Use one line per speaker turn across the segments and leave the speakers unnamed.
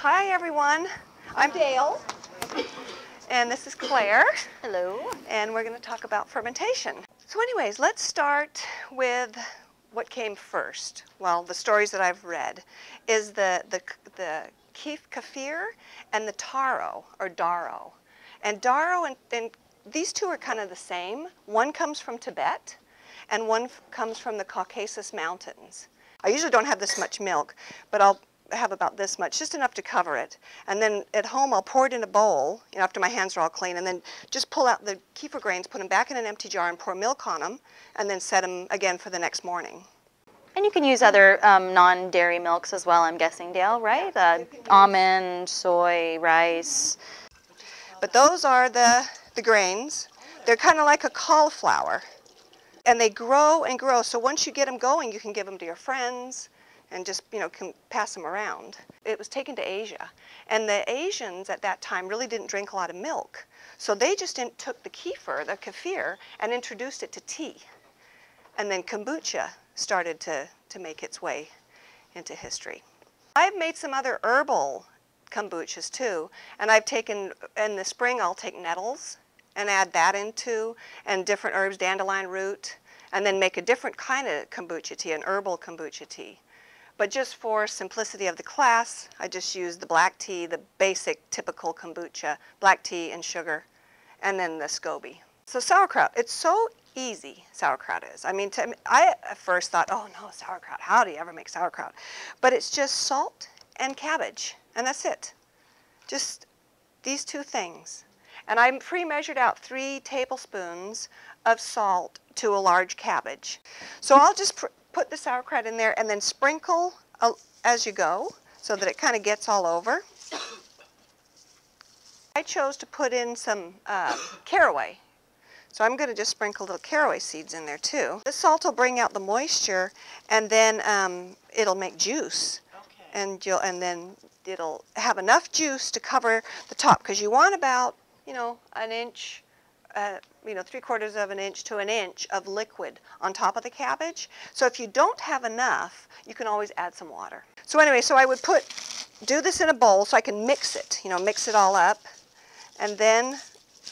Hi everyone, I'm Dale, and this is Claire.
Hello.
And we're going to talk about fermentation. So anyways, let's start with what came first. Well, the stories that I've read is the kefir and the taro, or darro. And darro and these two are kind of the same. One comes from Tibet, and one comes from the Caucasus Mountains. I usually don't have this much milk, but I'll have about this much, just enough to cover it. And then at home I'll pour it in a bowl, after my hands are all clean, and then just pull out the kefir grains, put them back in an empty jar and pour milk on them, and then set them again for the next morning.
And you can use other non-dairy milks as well, I'm guessing, Dale, right?
Yeah,
almond, soy, rice.
But those are the grains. They're kind of like a cauliflower. And they grow and grow, so once you get them going, you can give them to your friends and just, can pass them around. It was taken to Asia, and the Asians at that time really didn't drink a lot of milk. So they just took the kefir, and introduced it to tea. And then kombucha started to make its way into history. I've made some other herbal kombuchas too, and I've taken, in the spring I'll take nettles and add that into, and different herbs, dandelion root, and then make a different kind of kombucha tea, an herbal kombucha tea. But just for simplicity of the class, I just use the black tea, the basic typical kombucha, black tea and sugar, and then the SCOBY. So sauerkraut, it's so easy, sauerkraut is. I mean, I at first thought, oh no, sauerkraut, how do you ever make sauerkraut? But it's just salt and cabbage, and that's it. Just these two things. And I pre-measured out 3 tablespoons of salt to a large cabbage. So I'll just put the sauerkraut in there and then sprinkle as you go so that it kind of gets all over. I chose to put in some caraway. So I'm going to just sprinkle little caraway seeds in there too. The salt will bring out the moisture, and then it'll make juice. Okay. And then it'll have enough juice to cover the top, because you want about an inch, 3/4 of an inch to an inch of liquid on top of the cabbage. So if you don't have enough, you can always add some water. So anyway, so I would do this in a bowl so I can mix it, mix it all up, and then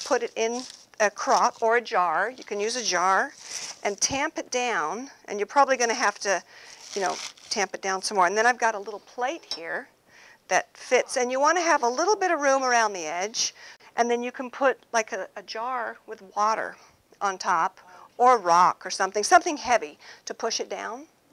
put it in a crock or a jar. You can use a jar, and tamp it down, and you're probably going to have to, tamp it down some more. And then I've got a little plate here that fits, and you want to have a little bit of room around the edge. And then you can put like a jar with water on top, or rock or something heavy to push it down.